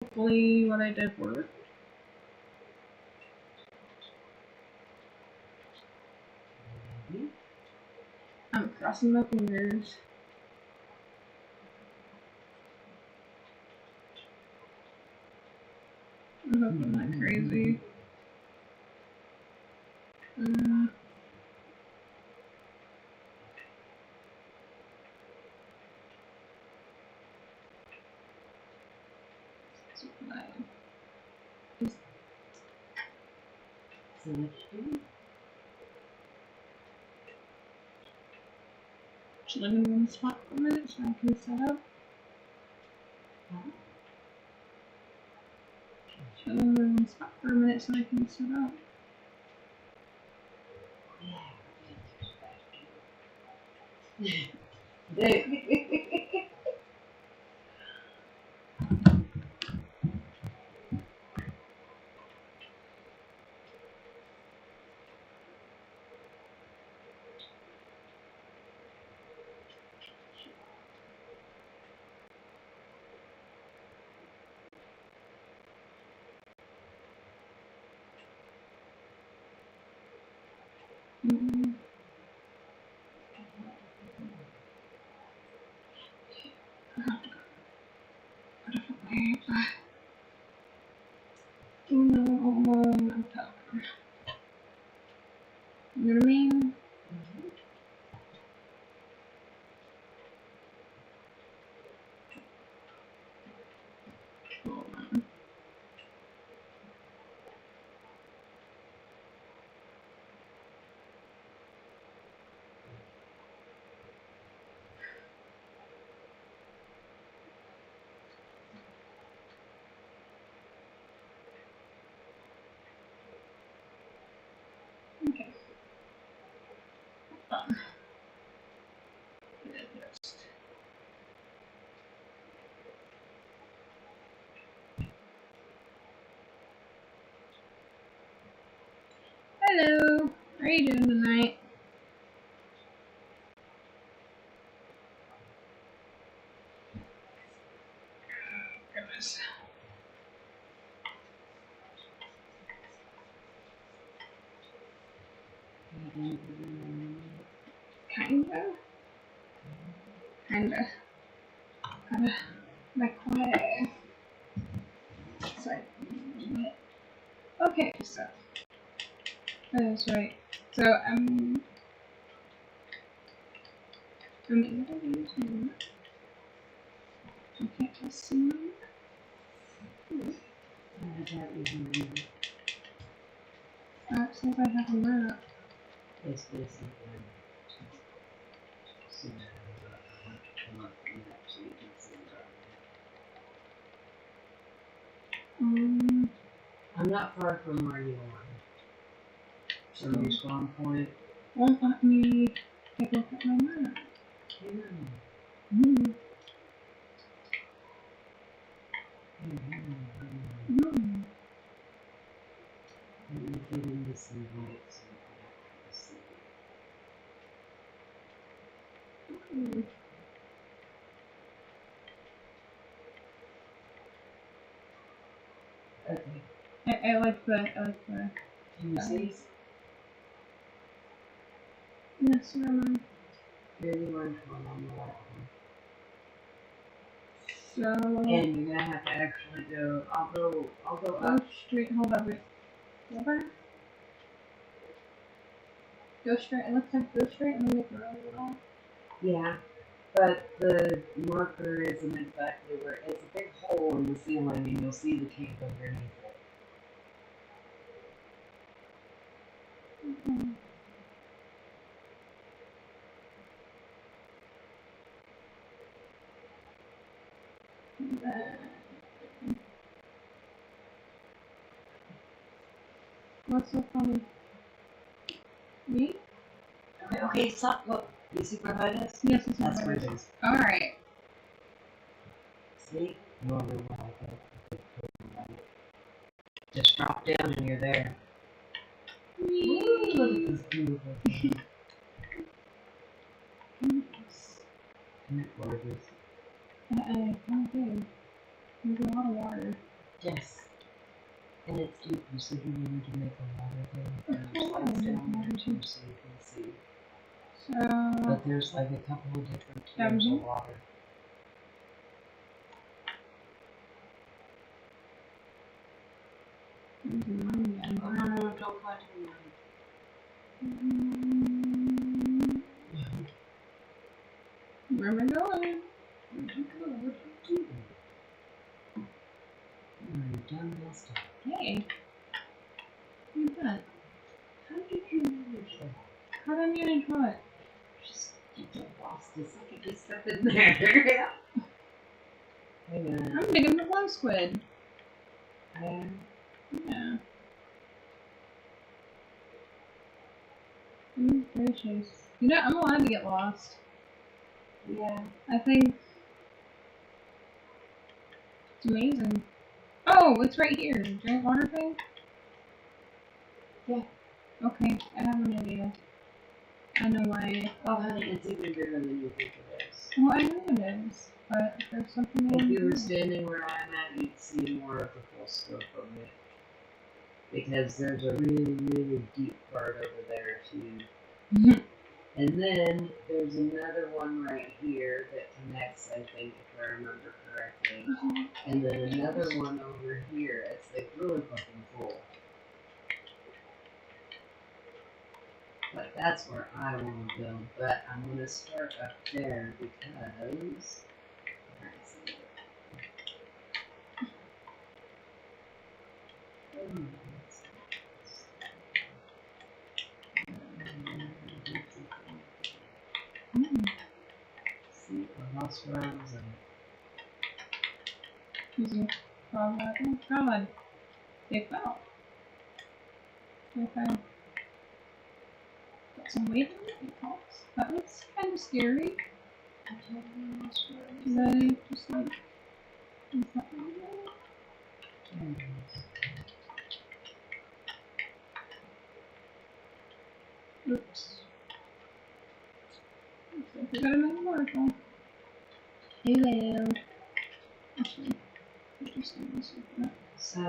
Hopefully what I did worked. I'm crossing my fingers. I hope I'm not crazy. Should I move on the spot for a minute so I can set up? Should I move on the spot for a minute so I can set up? You know what I mean? Hold on. Okay. Hold on. Hello. How are you doing tonight? Goodness. Kinda. Gotta make quiet. Sorry. Okay, so. That's right. So, I'm in the YouTube. I can't just see my it says I have a map. It's basically I'm not far from where you are. So your spawn point won't let me take a look at my map. Get into some votes. Okay. I like the. Can you see? Yes, where am I? Here you are on the left one. So. And you're gonna have to actually go. I'll go up. Straight. Hold up. Wait. Over. Go straight. It looks like go straight and then make a round it off. Yeah, but the marker isn't exactly where. It's a big hole in the ceiling, and you'll see the cave underneath it. What's so funny? Me? Okay, stop. Look. You see where that is? Yes, it's That's where it is. Alright. See? No other way. Just drop down and you're there. Ooh, look at this beautiful thing. Isn't it gorgeous? Okay. There's a lot of water. Yes. And it's deep. You see, we need to make a water there. And there's lights down there too, so you can see. But there's like a couple of different tiers of water. Don't touch me. Where am I going? Done this stuff. Hey. What's that? How did you manage that? How did I manage what? Just you get lost a second, just stuff in there. Hang on. I'm digging the glow squid. Yeah. Gracious. You know, I'm allowed to get lost. Yeah. I think it's amazing. Oh, it's right here. Giant water thing? Yeah. Okay, I have an idea. I know why. Oh, honey, it's even bigger than you think it is. Well, I know it is, but there's something If I you were do. standing where I'm at, you'd see more of the full scope of it. Because there's a really, really deep part over there, too. And then there's another one right here that connects, I think, if I remember correctly. And then another one over here. It's like really fucking full. But that's where I want to go. But I'm going to start up there because... See the house rose and... Using oh god. They fell. Okay. Got some weight on it. That looks kind of scary. I totally lost rose. Did I just like... Is that really good? There it is. Oops. Looks like we got another waterfall. Hello. Actually, I'm just gonna miss that. So,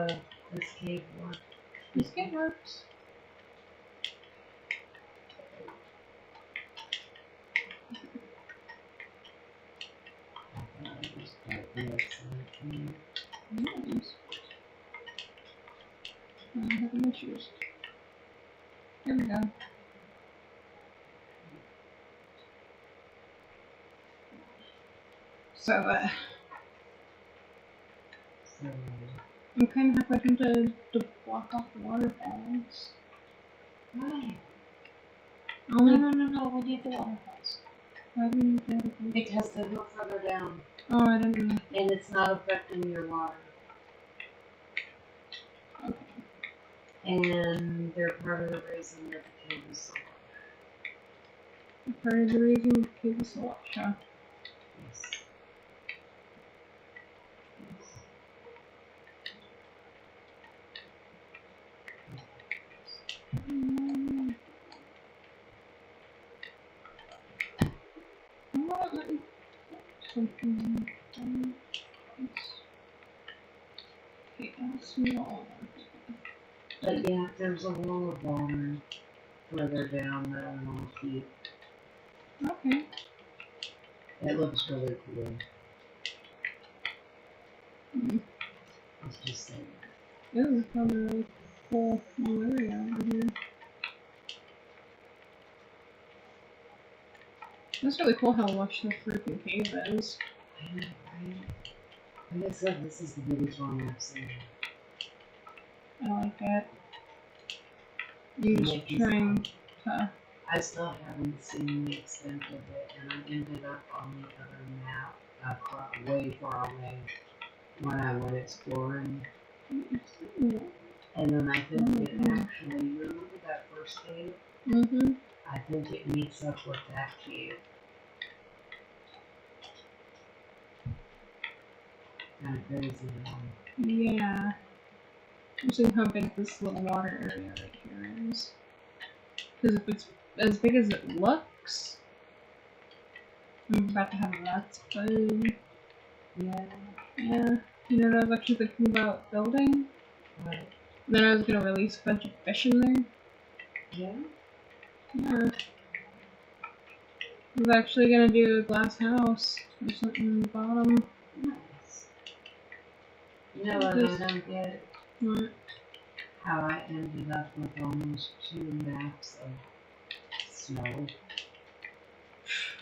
this cave worked. This game works. Nice. I have no shoes. Here we go. So, I'm kind of halfway tempted to block off the waterfalls. Why? Only No, we need the waterfalls. why do we need the waterfalls? Because they go further down. Oh, I didn't know. And it's not affecting your water. Okay. And they're part of the reason that the cave is so large. Part of the reason the cave is so large, huh? Yes. Something. Okay, small. But yeah, there's a wall of water further down that I want to keep. Okay. It looks really cool. Let's just say that. This is probably a really cool little area over here. That's really cool how lush the freaking cave is. I know, right? Like I said, this is the biggest one I've seen. I like that. You're just trying to... I still haven't seen the extent of it, and I ended up on the other map, way far away, when I went exploring. And then I think it actually, you remember that first cave? Mm-hmm. I think it meets up with that cave. Kind of crazy, Yeah. I'm seeing how big this little water area right here is. Because if it's as big as it looks, I'm about to have nuts, but Yeah. yeah. You know what I was actually thinking about building? What? Then I was gonna release a bunch of fish in there. Yeah? Yeah. I was actually gonna do a glass house or something in the bottom. Nice. You know what I don't get? What? How I ended up with almost 2 maps of snow.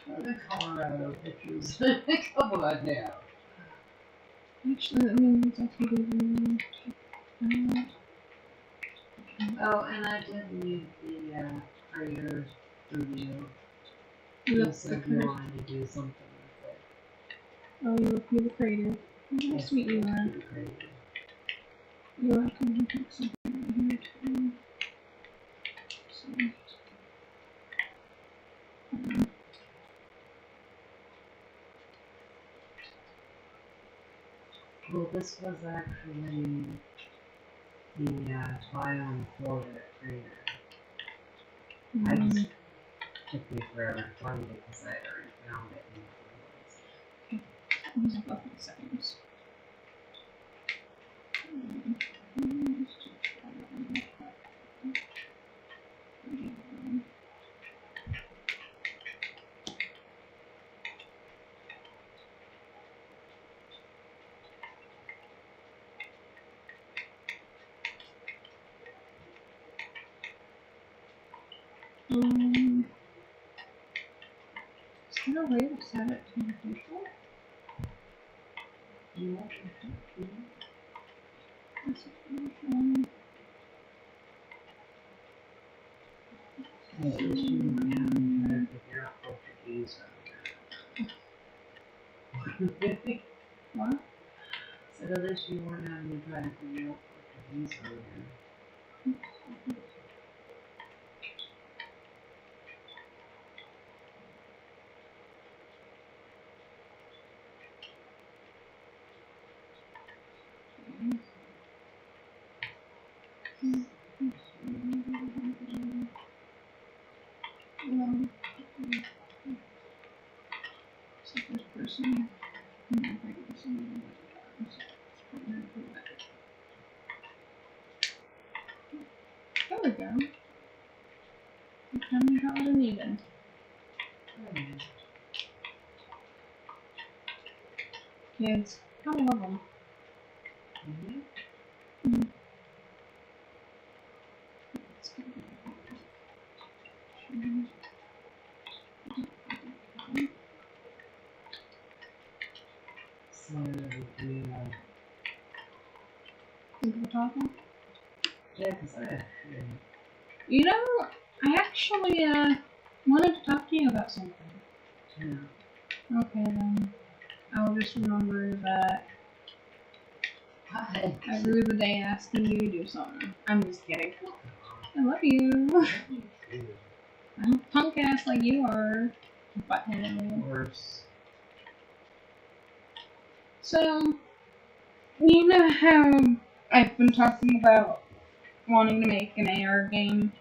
The Colorado pictures. Come on now. Actually, I mean, it's actually good. Oh, and I did leave the prayer studio. You You said you wanted to do something with it. Oh, you look me the crater. Nice to meet you, man. You're welcome. You can something right here too. So, Well, this was actually the biome for that crater. I just took me forever to find it because I had already found it in the woods. these are both in seconds. Is there a way to set it to the visual? Yeah. Well, at least you went out and tried to figure out Portuguese over there. What? So at least you weren't having to try to figure out Portuguese over there. So this person. There we go. Tell me how to need it. Kids, I love them. So we Think of a topic? yeah, because I actually You know, I actually wanted to talk to you about something. yeah. Okay then. I'll just remember that Hi. I rue the day asking you to do something. I'm just kidding. I love you. I'm a punk ass like you are. Butthead. Worse. So, you know how I've been talking about wanting to make an AR game?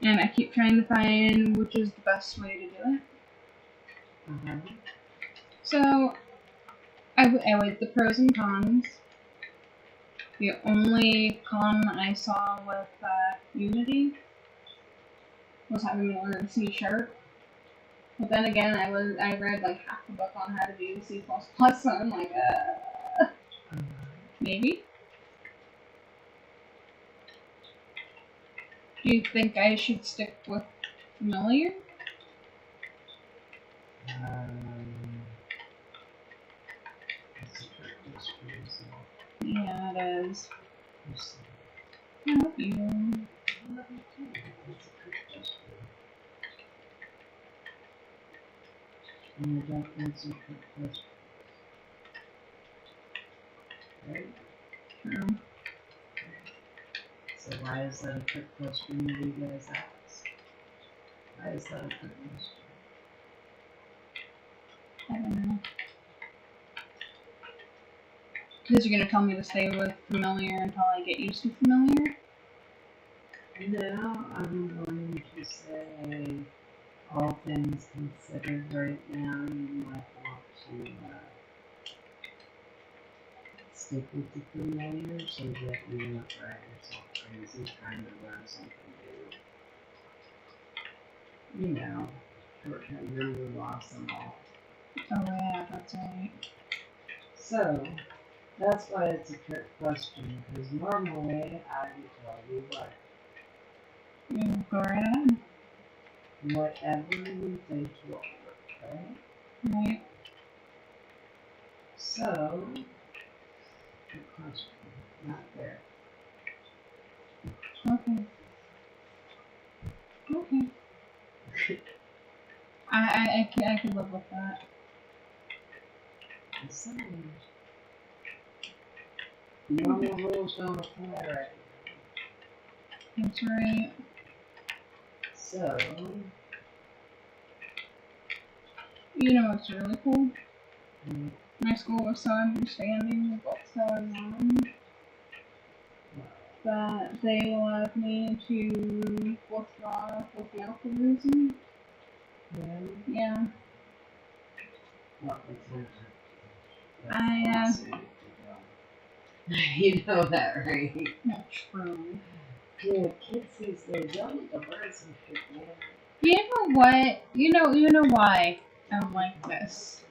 And I keep trying to find which is the best way to do it. So, I weighed the pros and cons. The only con I saw with Unity was having to learn C#. But then again, I read like half the book on how to do C++, so I'm like, maybe. Do you think I should stick with familiar? Yeah, it is. I love you. And I don't answer trick questions. Right? True. So why is that a trick question that you guys ask? Why is that a trick question? I don't know. Because you're gonna tell me to stay with familiar until I get used to familiar? No, I'm going to say, all things considered right now, you might want to stick with the familiar so that you don't drive yourself crazy trying to learn something new. You know, short-term memory loss and all. Oh yeah, that's right. So, that's why it's a trick question, because normally I would tell you what. You go right ahead. Whatever you think will work, right? Right. So, good question. Not there. Okay. Okay. I could live with that. Normal rules don't apply right now. That's right. So, You know what's really cool? mm, My school was so understanding of what's going on that they allowed me to withdraw with the alcoholism. Yeah. well, it's not. I, You know that, right? Not true. Yeah, kids these days, y'all need to learn some shit, man. You know what? You know why I'm like this.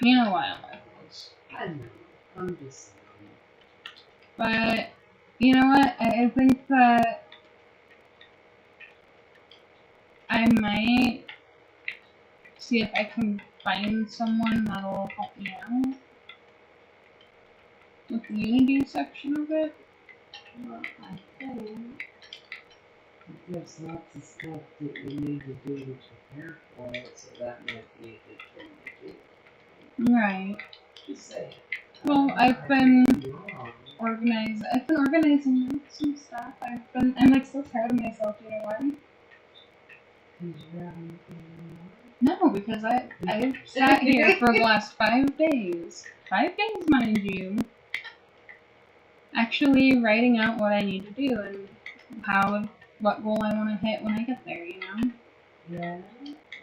You know why I'm like this. I know. I'm just saying. But you know what? I think that I might see if I can find someone that'll help me out with the Unity section of it. Well, I think there's lots of stuff that you need to do to prepare for it, so that might be a good thing to do. Right. Just say it. Well, I've been organizing some stuff. I'm like so proud of myself, you know why? No, because I've sat here for the last 5 days. 5 days, mind you. Actually writing out what I need to do and what goal I want to hit when I get there, you know? Yeah.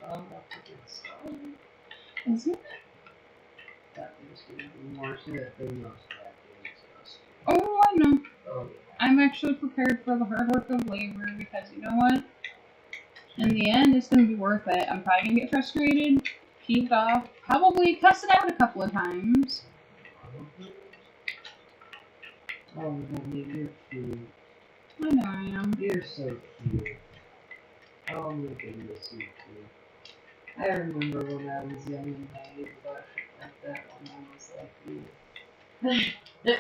Well, that's a good start. Isn't it? That there's going to be more to it than most bad games just. Oh, I know. Oh, yeah. I'm actually prepared for the hard work of labor because you know what? In the end, it's going to be worth it. I'm probably going to get frustrated, peeved off, probably cuss it out a couple of times. Oh, honey, you're cute. I know I am. You're so cute. Oh my goodness, you're cute. I remember when I was young and naive about shit like that when I was like you. Did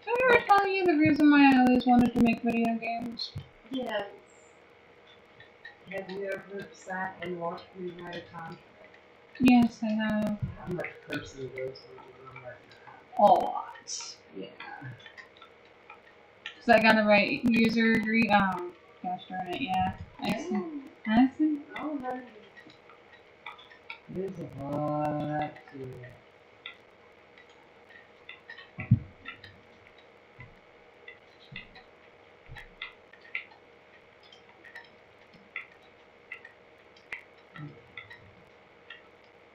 I ever tell you the reason why I always wanted to make video games? Yes. Have you ever sat and watched me write a contract? Yes, I have. How much cursing goes on when I'm writing a contract? A lot. Yeah. Because I gotta write user agree. Gosh darn it, yeah. I see. Oh, honey. There's a lot to it.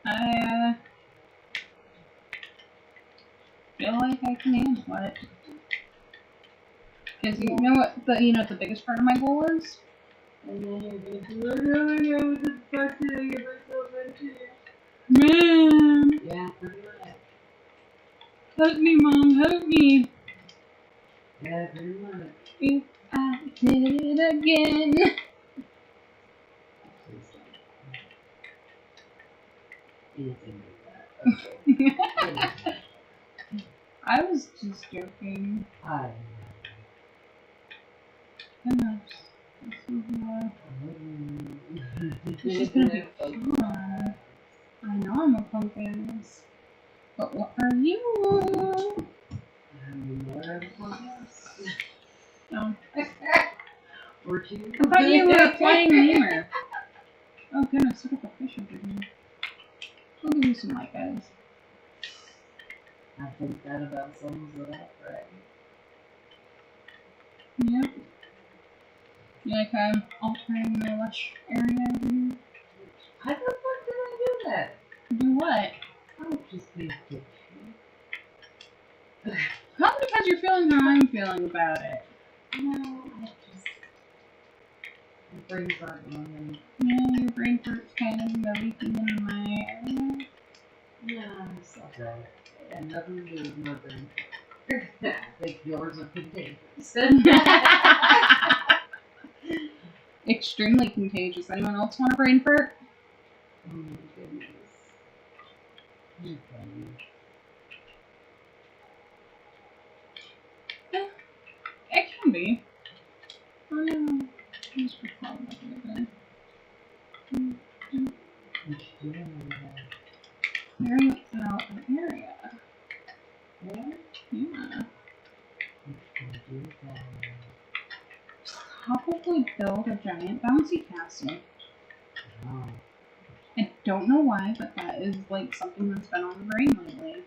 I feel like I can handle it. Because you know what the biggest part of my goal is? And then you're going to do, I don't know what the fuck did I get myself into? Man! Yeah, pretty much. Help me, Mom, help me! Yeah, pretty much. If I did it again. Please don't. Anything like that. Okay. I was just joking. Hi. Gosh. This is gonna be fun. I know I'm a pumpkin. But what are you? No. Or two. I thought you were a flying lemur. Oh goodness, look at the fish over here. I'll give you some light, guys. I think that about sums it up, right? Yep. Yeah, like I'm altering my lush area over here. How the fuck did I do that? Do what? Oh, just be a bitch. Probably because you're feeling how I'm feeling about it. No, I just... My brains aren't running. Yeah, your brain hurts kind of leaking in my area. Yeah, I saw that. And nothing to do with my brain. I think yours are contagious. Extremely contagious. Anyone else want a brain fart? Oh my goodness. You're funny. It can be. Oh no. Just for fun, nothing What you doing over there? clearing out an area. What? Yeah. What you do that? Probably build a giant bouncy castle. Oh. I don't know why, but that is like something that's been on the brain lately.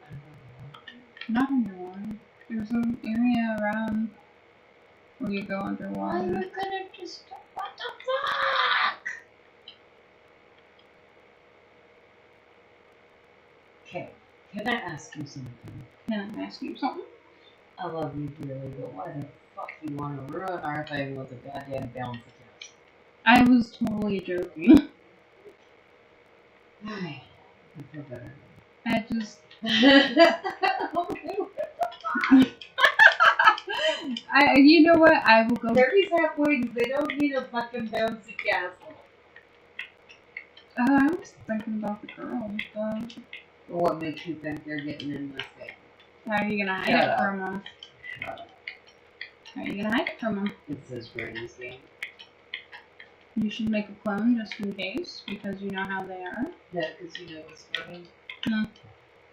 Not underwater. There's an area around where you go underwater. Why are we gonna just... What the fuck? Okay, can I ask you something? Can I ask you something? I love you dearly, but why the fuck you want to ruin our thing with a goddamn bouncy castle? I was totally joking. I feel better. I just... you know what? I will go... Babies have wings. They don't need a fucking bouncy castle. I was thinking about the girls, though. What makes you think they're getting in this thing? How are you gonna hide Shut it up. from them? Shut up. How are you gonna hide it from them? It says Granny's game. You should make a clone just in case, because you know how they are. Yeah, because you know what's funny? Hmm.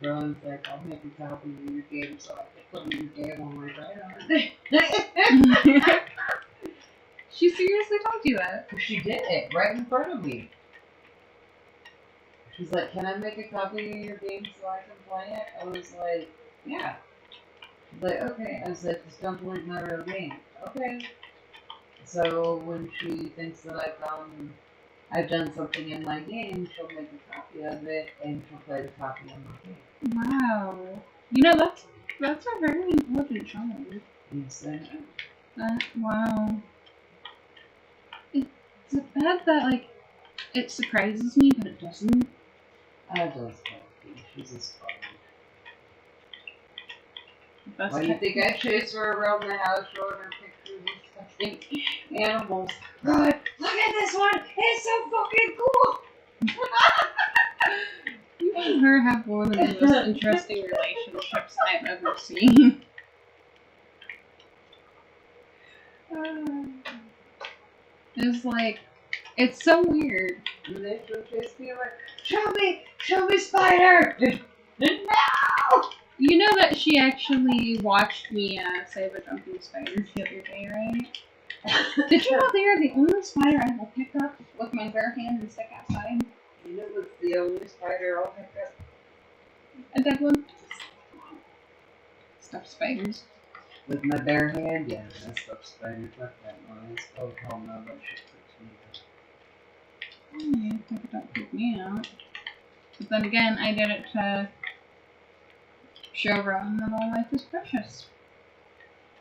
Rowan's like, I'll make a copy of your game so I can put your game on my radar. She seriously told you that? She did it right in front of me. She's like, can I make a copy of your game so I can play it? I was like, yeah. She's like, okay. I was like, just don't delete my real game. Okay. So when she thinks that I've done something in my game, she'll make a copy of it and she'll play the copy on my game. Wow. You know, that's a very intelligent child. Yes, I know. Wow. It's bad that, like, it surprises me, but it doesn't. I just Poppy. She's a sponge. That's Why do you think I chase her around the house showing her pictures of fucking animals? God, look at this one! It's so fucking cool! You and her have one of the most interesting relationships I've ever seen. It's like, it's so weird. And they still chase me like, show me Spider! No! You know that she actually watched me save a jumping spider the other day, right? Did you know they are the only spider I will pick up with my bare hand and stick outside? You know what's the only spider I'll pick up? A dead one. Stuffed spiders. With my bare hand? Yeah, that's stuff spider. Fuck that noise. Oh, hell no, that shit freaks me out. Yeah, it don't freak me out. But then again, I did it to show Rowan that all life is precious.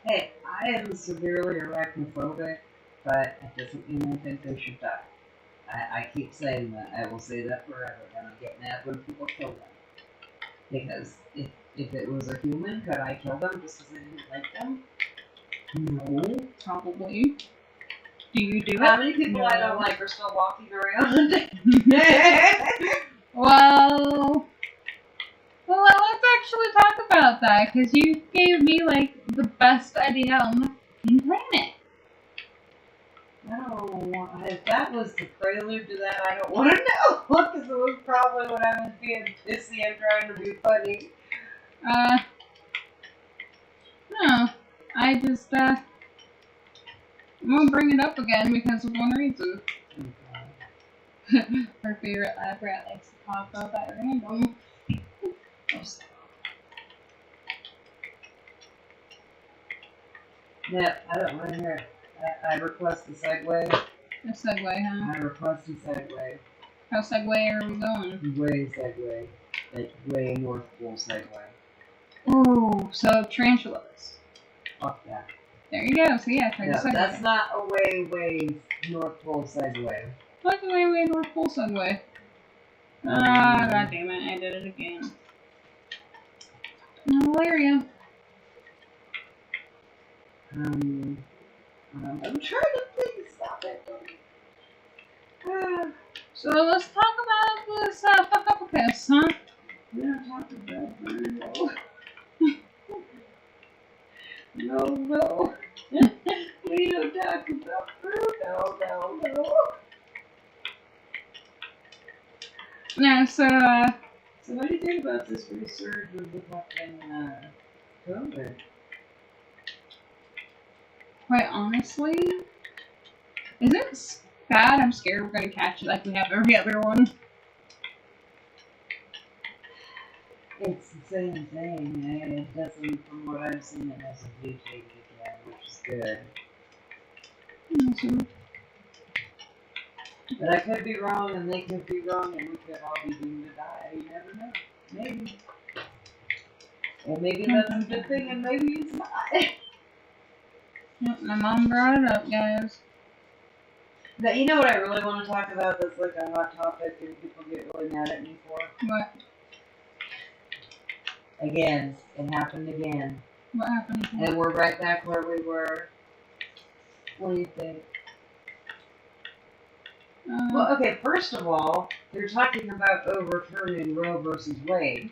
Hey, I am severely arachnophobic, but that doesn't mean I think they should die. I keep saying that. I will say that forever, and I get mad when people kill them. Because if it was a human, could I kill them just because I didn't like them? No. Probably. Do you do it? How many people I don't like are still walking around? Well, let's actually talk about that, because you gave me, like, the best idea on the fucking planet. No, if that was the prelude to that, I don't want to know, because it was probably when I was being pissy and trying to be funny. No, I just, I'm gonna bring it up again because of one reason. Her favorite lab rat likes to talk about that random. Yeah, I don't want to hear it. I request a segue. A segue, huh? I request a segue. How segue are we going? Way segue. Like, way North Pole segue. Oh, so tarantulas. Fuck that. There you go. So yeah, try to No, segue. that's not a way North Pole segue. What's the way North Pole segue? Ah, god damn it, I did it again. Malaria. I'm trying to think. Stop it. So let's talk about this fuck-up-a-piss, huh? We don't talk about Bruno. No. We don't talk about Bruno. No. Yeah, so what do you think about this resurge of the fucking COVID? quite honestly, is it bad? I'm scared we're gonna catch it like we have every other one. It's the same thing. It doesn't, from what I've seen, it hasn't mutated again, which is good. Mm-hmm. But I could be wrong, and they could be wrong, and we could all be doomed to die. You never know. Maybe. And maybe that's a good thing, and maybe it's not. Yep, my mom brought it up, guys. But you know what I really want to talk about that's like a hot topic and people get really mad at me for? What? Again, it happened again. What happened? And we're right back where we were. What do you think? Well, okay, first of all, they're talking about overturning Roe versus Wade.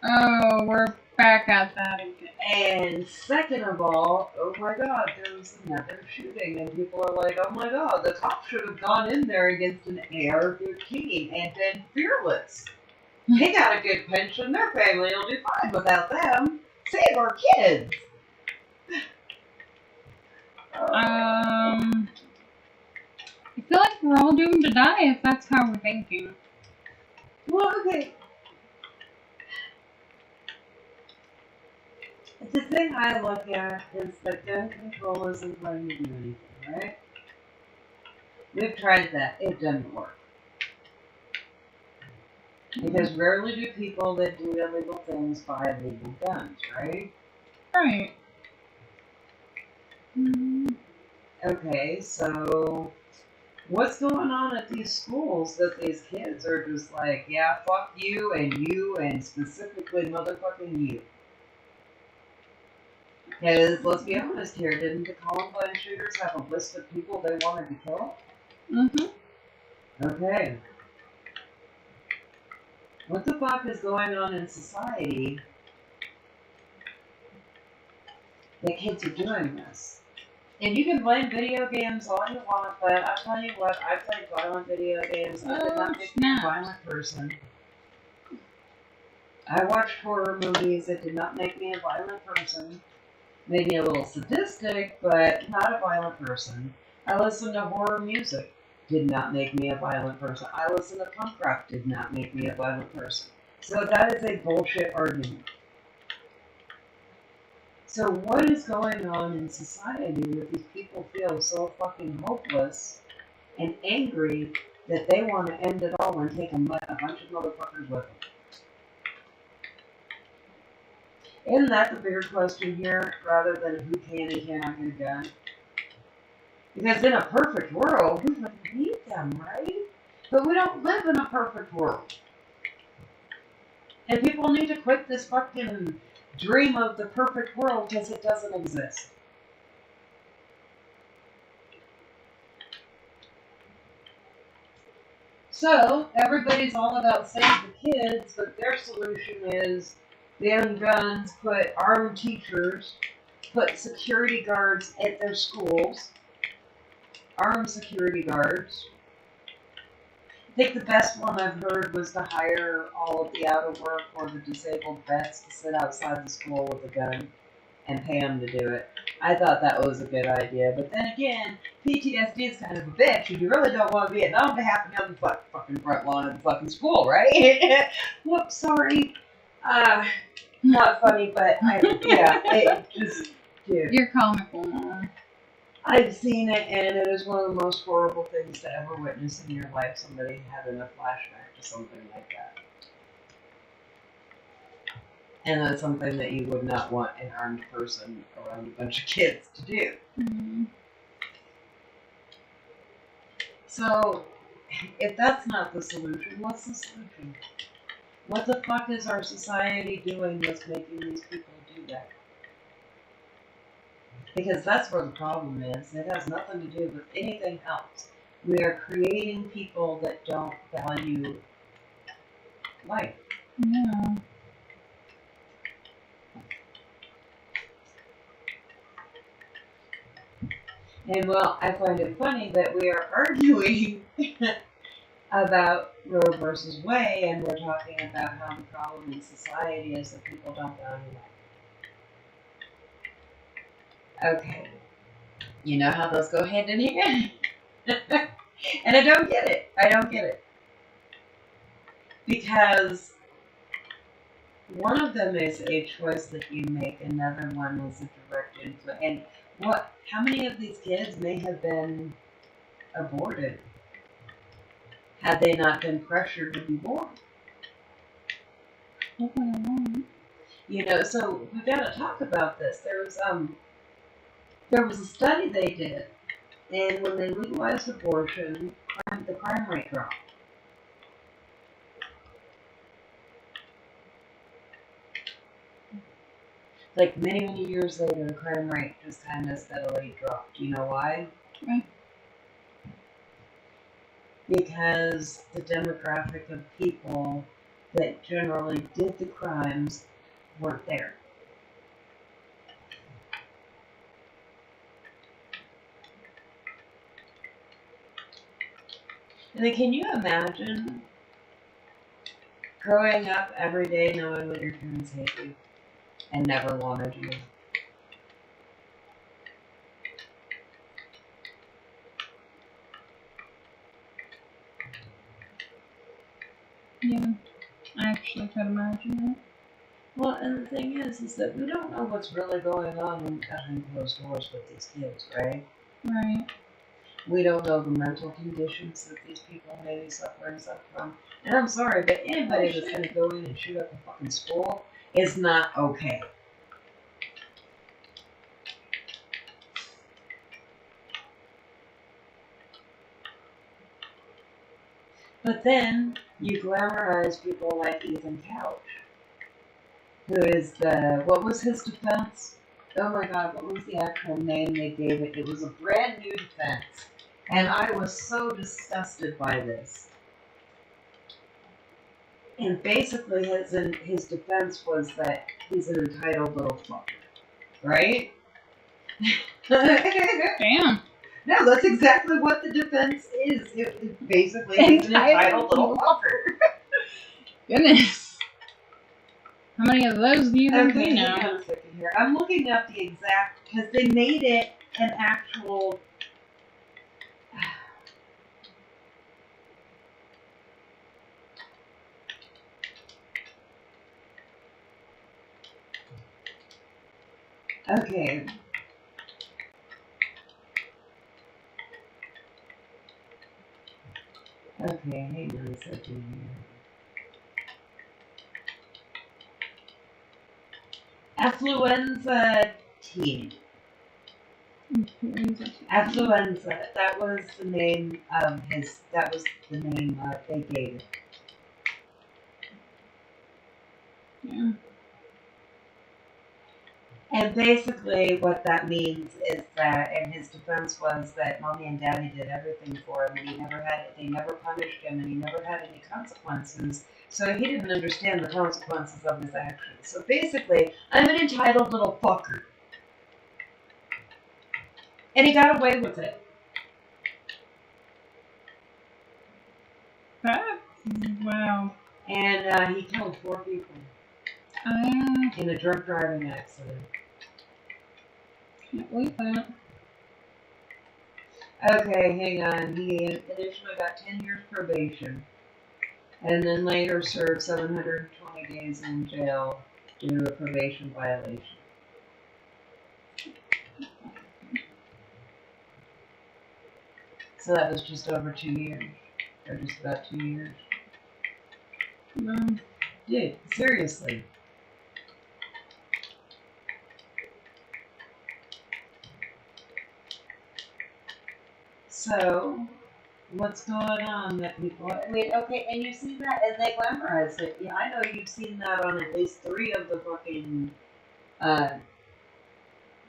Oh, we're back at that again. And second of all, oh my god, there was another shooting, and people are like, oh my god, the cops should have gone in there against an AR-15 and been fearless. They got a good pension, their family will be fine without them. Save our kids! I feel like we're all doomed to die if that's how we're thinking. Well, okay. The thing I look at is that gun control isn't going to do anything, right? We've tried that. It doesn't work. Because rarely do people that do illegal things buy illegal guns, right? Right. Okay, so what's going on at these schools that these kids are just like, yeah, fuck you and specifically motherfucking you? Because, let's be honest here, didn't the Columbine shooters have a list of people they wanted to kill? Mm-hmm. Okay. What the fuck is going on in society that kids are doing this? And you can blame video games all you want, but I'll tell you what, I played violent video games and it did not make me a violent person. I watched horror movies, it did not make me a violent person. Made me a little sadistic, but not a violent person. I listened to horror music. Did not make me a violent person. I listened to punk rock. Did not make me a violent person. So that is a bullshit argument. So what is going on in society that these people feel so fucking hopeless and angry that they want to end it all and take a bunch of motherfuckers with them? Isn't that the bigger question here, rather than who can and cannot get a gun? Because in a perfect world, we would need them, right? But we don't live in a perfect world. And people need to quit this fucking dream of the perfect world because it doesn't exist. So, everybody's all about save the kids, but their solution is ban guns, put armed teachers, put security guards at their schools, armed security guards. I think the best one I've heard was to hire all of the out-of-work or the disabled vets to sit outside the school with a gun and pay them to do it. I thought that was a good idea, but then again, PTSD is kind of a bitch, and you really don't want to be at home to happen on the fucking front lawn of the fucking school, right? Whoops, sorry. Not funny, but yeah, it just, dude. You're comical, Mom. I've seen it, and it is one of the most horrible things to ever witness in your life. Somebody having a flashback to something like that. And that's something that you would not want an armed person around a bunch of kids to do. Mm-hmm. So, if that's not the solution, what's the solution? What the fuck is our society doing that's making these people do that? Because that's where the problem is. It has nothing to do with anything else. We are creating people that don't value life. Yeah. And well, I find it funny that we are arguing about Roe versus Wade, and we're talking about how the problem in society is that people don't value life. Okay. You know how those go hand in hand? And I don't get it. I don't get it. Because one of them is a choice that you make, another one is a direct influence. And how many of these kids may have been aborted had they not been pressured to be born? You know, so we've got to talk about this. There was a study they did, and when they legalized abortion, the crime rate dropped. Like many years later, the crime rate just kind of steadily dropped. Do you know why? Right. Because the demographic of people that generally did the crimes weren't there. And then can you imagine growing up every day knowing that your parents hate you and never wanted you? Yeah. I actually could imagine it. Well, and the thing is that we don't know what's really going on behind closed doors with these kids, right? Right. We don't know the mental conditions that these people may be suffering from. And I'm sorry, but anybody that's going to go in and shoot up a fucking school is not okay. But then you glamorize people like Ethan Couch, who is what was his defense? Oh my god, what was the actual name they gave it? It was a brand new defense. And I was so disgusted by this. And basically his defense was that he's an entitled little fucker. Right? Damn. No, that's exactly what the defense is. It basically he's an entitled little fucker. Goodness. How many of those do you think we know? Hang on a second here. I'm looking up the exact, because they made it an actual. Okay. Okay, hang on a second here. Affluenza teen. Affluenza. That was the name of his. That was the name they gave it. Yeah. And basically, what that means is that, and his defense was that mommy and daddy did everything for him, and they never punished him, and he never had any consequences. So he didn't understand the consequences of his actions. So basically, I'm an entitled little fucker. And he got away with it. Wow. And he killed 4 people in a drunk driving accident. Can't believe that. Okay, hang on. He initially got 10 years probation, and then later served 720 days in jail due to a probation violation. So that was just over 2 years. Or just about 2 years. No. Dude, seriously. So, what's going on that people... Wait, okay, and you see that, and they glamorize it. Yeah, I know you've seen that on at least 3 of the fucking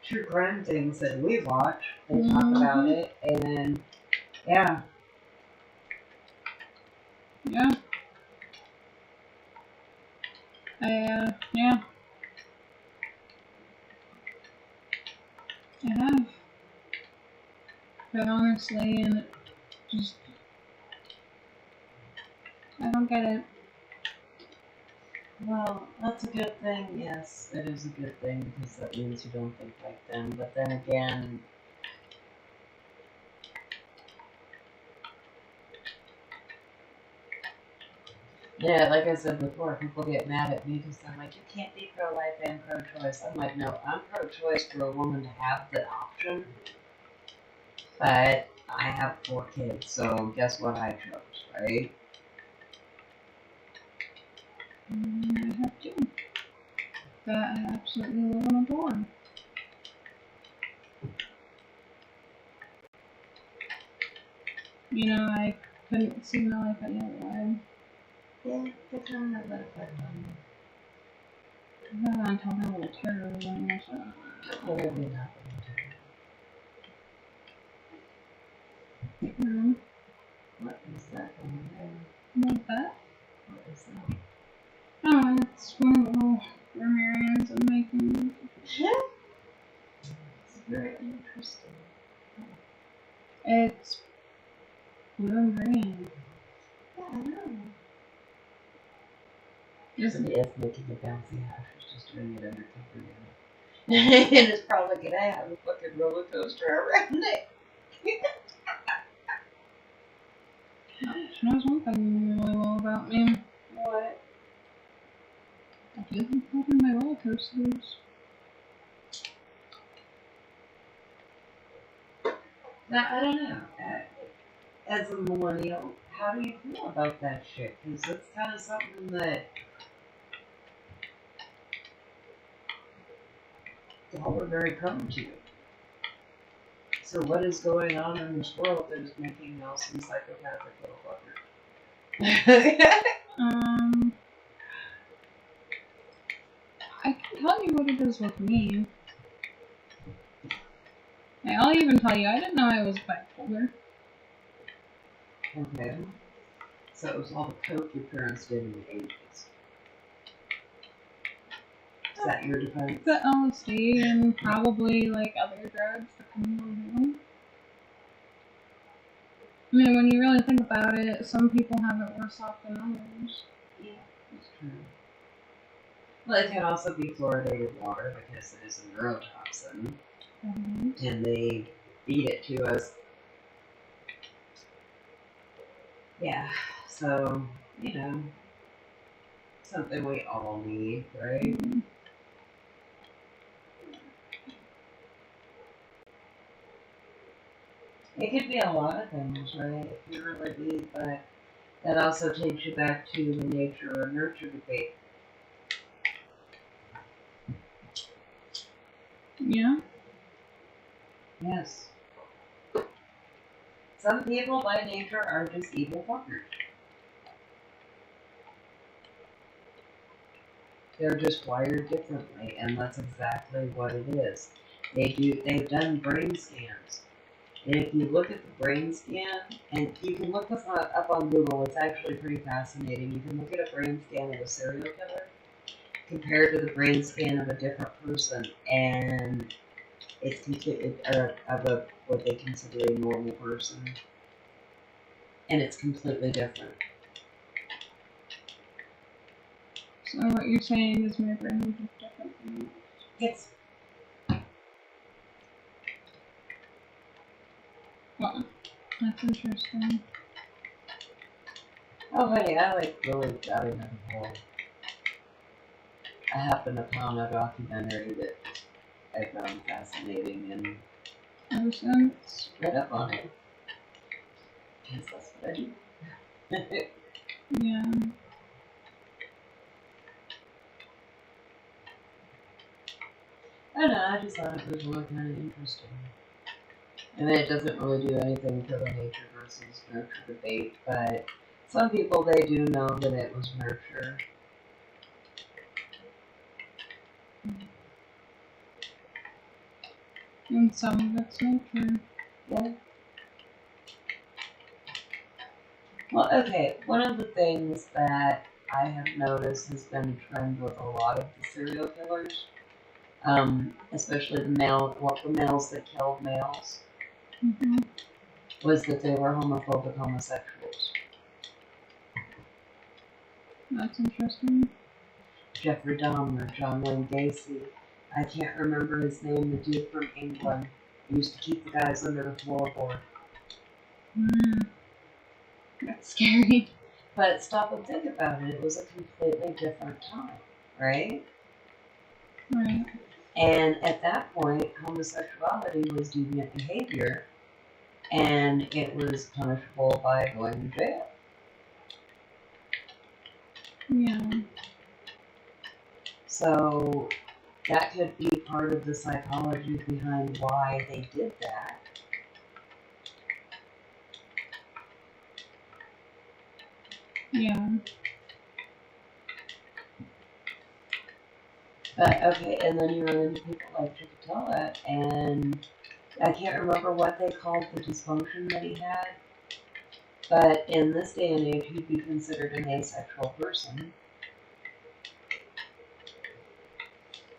true crime things that we watch. They talk about it, and yeah. Yeah. Yeah. I have. But honestly, and it just, I don't get it. Well, that's a good thing. Yes, it is a good thing because that means you don't think like them. But then again, yeah, like I said before, people get mad at me because I'm like, you can't be pro-life and pro-choice. I'm like, no, I'm pro-choice for a woman to have the option, but I have 4 kids, so guess what I chose, right? I have two that I absolutely love and adore. You know, I couldn't see my life any other way. Yeah, they kind of have that effect on me. Not until I was a terrorism or something. Probably not. What is that going there? Like that? What is that? Oh, it's one of the little Ramirez I'm making. Yeah. It's very interesting. It's blue and green. Yeah, I know. Just Somebody else making a bouncy house. She's just doing it undercover now. And it's probably gonna have a fucking roller coaster around it. she knows one thing really well about me. What? I do love my roller coasters. Now, I don't know. As a millennial, how do you feel about that shit? Because it's kind of something that y'all are very prone to. So what is going on in this world that is making y'all some psychopathic little fuckers? I can tell you what it is with me. I'll even tell you, I didn't know I was bipolar. Okay. So it was all the coke your parents did in the 80s. Is that your defense? The LSD and probably like other drugs depending on who. I mean, when you really think about it, some people have it worse off than others. Yeah, that's true. Well, it can also be fluoridated water because it is a neurotoxin. Mm-hmm. And they feed it to us. Yeah, so, you know, something we all need, right? Mm-hmm. It could be a lot of things, right? If you really need, but that also takes you back to the nature or nurture debate. Yeah. Yes. Some people by nature are just evil fuckers. They're just wired differently, and that's exactly what it is. They've done brain scans. And if you look at the brain scan, and you can look this up on Google, it's actually pretty fascinating. You can look at a brain scan of a serial killer compared to the brain scan of a different person, and it's completely, or of a, what they consider a normal person, and it's completely different. So what you're saying is my brain is just different from yours. Yes. Well, that's interesting. Oh, honey, I like really got into the whole. I happened upon a documentary that I found fascinating and Ever since. read up on it. because that's what I do. Yeah. I don't know, I just thought it was really kind of interesting. I mean, it doesn't really do anything for the nature versus nurture debate, but some people, they do know that it was nurture. And some of it's nature. Yeah. Well, okay, one of the things that I have noticed has been a trend with a lot of the serial killers, especially the males that killed males, Mm-hmm. was that they were homophobic homosexuals. That's interesting. Jeffrey Dahmer, John Wayne Gacy, I can't remember his name, the dude from England. He used to keep the guys under the floorboard. That's scary. But stop and think about it, it was a completely different time, right? Right. And at that point, homosexuality was deviant behavior, and it was punishable by going to jail. Yeah. So that could be part of the psychology behind why they did that. Yeah. But okay, and then you run into people like Chikatilo, and I can't remember what they called the dysfunction that he had, but in this day and age, he'd be considered an asexual person.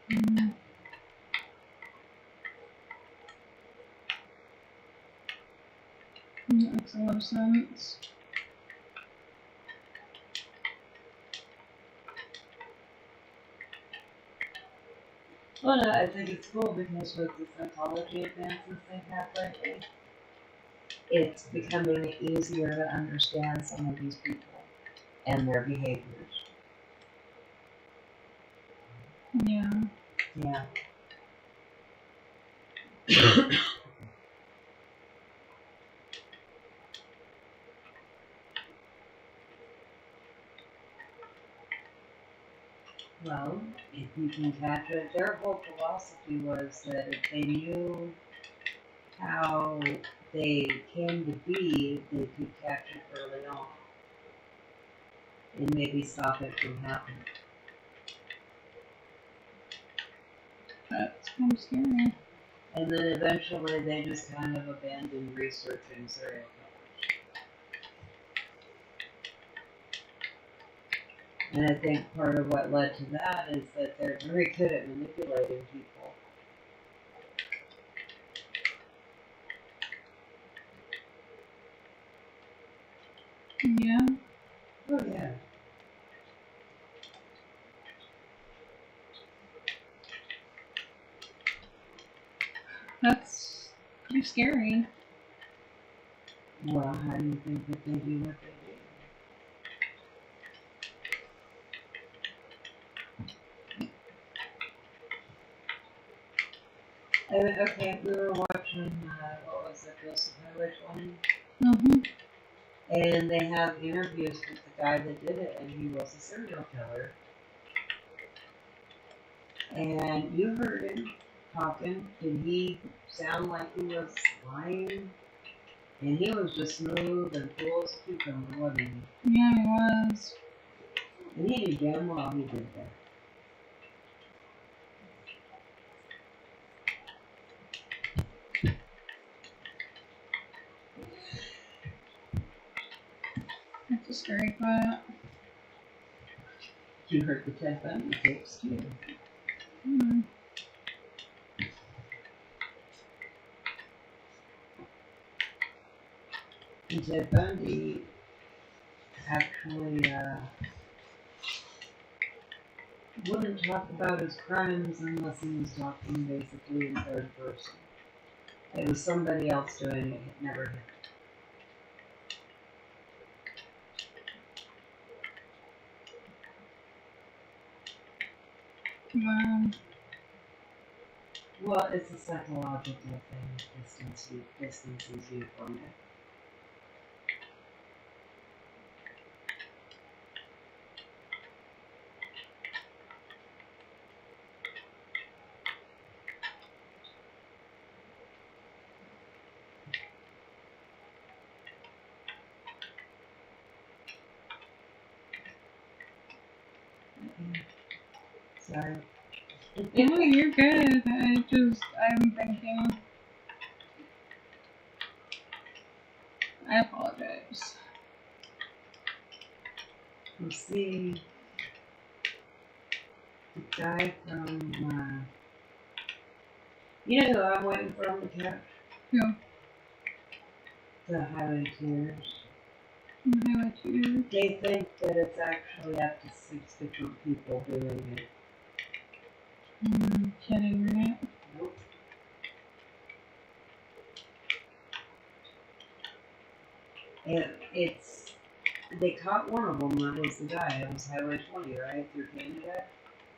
Mm. That makes a lot of sense. Well, no, I think it's cool because with the psychology advances they've had lately, it's becoming easier to understand some of these people and their behaviors. Yeah. Yeah. Well, if you can catch it, their whole philosophy was that if they knew how they came to be, they could catch it early on and maybe stop it from happening. That's kind of scary. And then eventually they just kind of abandoned researching serial killers. And I think part of what led to that is that they're very good at manipulating people. Yeah. Oh, yeah. That's pretty scary. Well, how do you think that they do what they do? Okay, we were watching, what was it, Joseph Highway 20? Mm-hmm. And they have interviews with the guy that did it, and he was a serial killer. And you heard him talking. Did he sound like he was lying? And he was just smooth and cool as a cucumber, wasn't he? Yeah, it was. And he knew damn well he did that. That's a scary thought. You heard the Ted Bundy tapes too. Hmm. And Ted Bundy actually wouldn't talk about his crimes unless he was talking basically in third person. It was somebody else doing it, never him. Wow. Well, it's a psychological thing. Distances you from it. Sorry. Oh, you're good. I'm thinking. I apologize. Let's see. The guy from, you know who I'm waiting for on the couch? Who? The Highway Tears. Highway Tears. They think that it's actually up to 6 different people doing it. Kidding, right? Nope. They caught one of them, that was the guy, it was Highway 20, right, through Canada?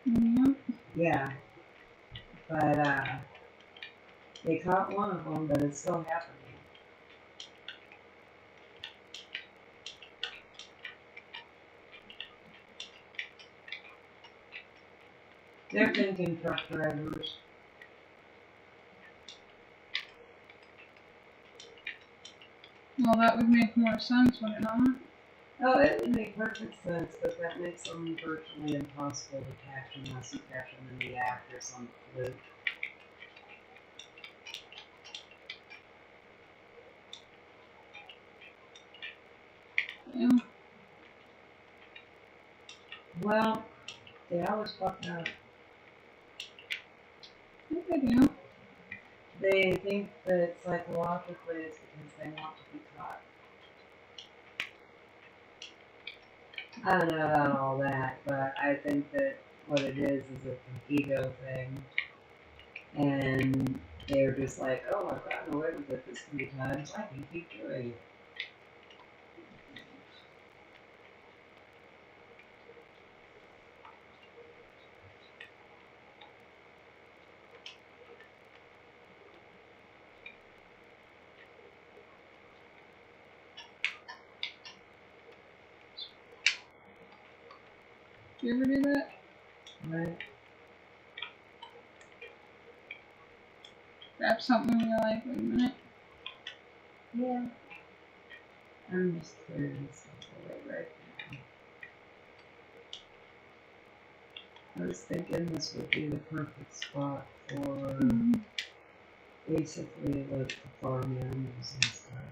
Yep. Yeah. But, they caught one of them, but it's still happening. They're thinking truck drivers. Well, that would make more sense, would it not? Oh, it would make perfect sense, but that makes them virtually impossible to catch unless you catch them in the act or some fluke. Yeah. Well, they always fuck up. I think they do. They think that psychologically it's because they want to be caught. I don't know about all that, but I think that what it is it's an ego thing. And they're just like, oh, I've gotten away with it this many times, I can keep doing it. Do you ever do that? Right? Grab something and you're like, wait a minute. Yeah. I'm just clearing stuff away right now. I was thinking this would be the perfect spot for basically like the farm animals and stuff.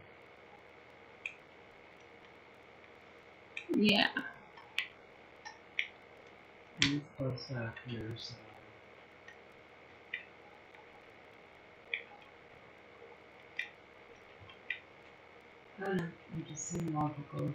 Yeah. And it's close up here, so. I don't know, it just seemed logical.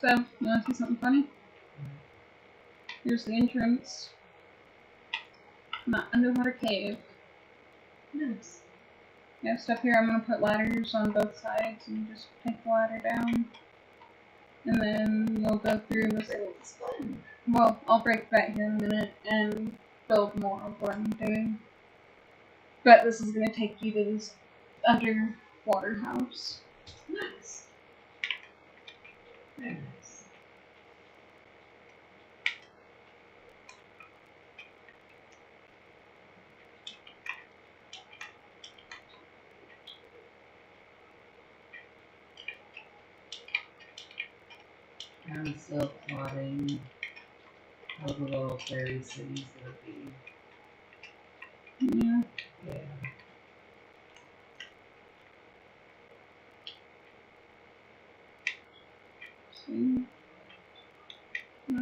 So, you want to see something funny? Here's the entrance. My underwater cave. Nice. Yeah, stuff here. I'm gonna put ladders on both sides and just take the ladder down. And then you'll go through this. Well, I'll break that here in a minute and build more of what I'm doing. But this is gonna take you to this underwater house. Nice. Very nice. I'm still plotting how the little fairy city's gonna be. Yeah. Yeah. See? So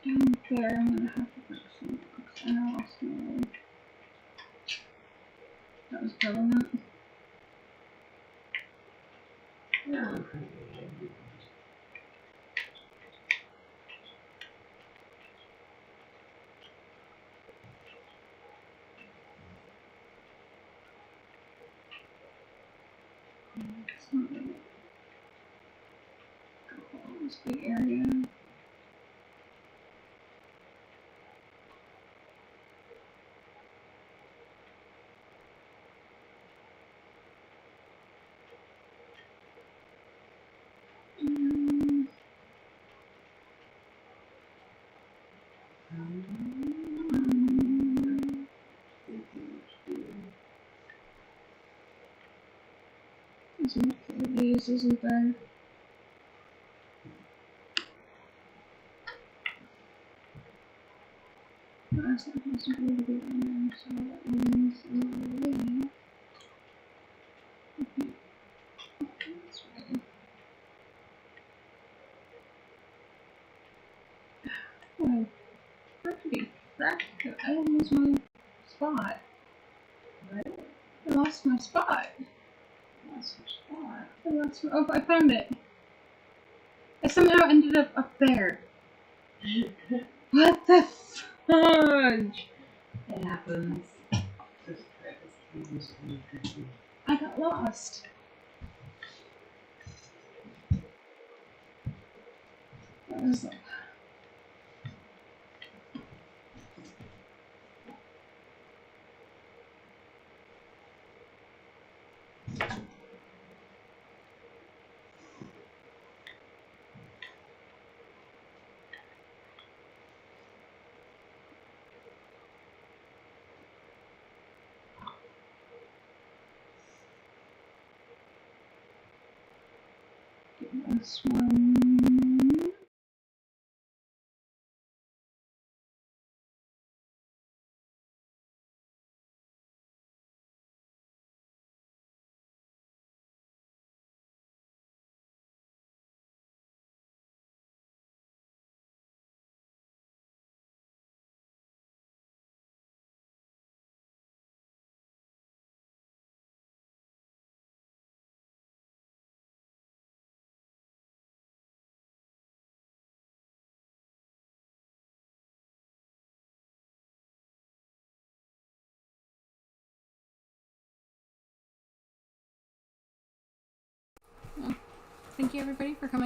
down there, I'm gonna have to break some blocks. And I lost my way. That was brilliant. Yeah. It's not really this big area. There's more of these, isn't there? That's not possible to get in there, so that means way. Okay, this way. Oh, pretty crap! I lost my spot. What? I lost my spot. Lost your spot. I lost my. Oh, I found it. I somehow ended up there. What the fudge? It happens. Just practice these really tricky. I got lost. I was like, this one. Thank you everybody for coming.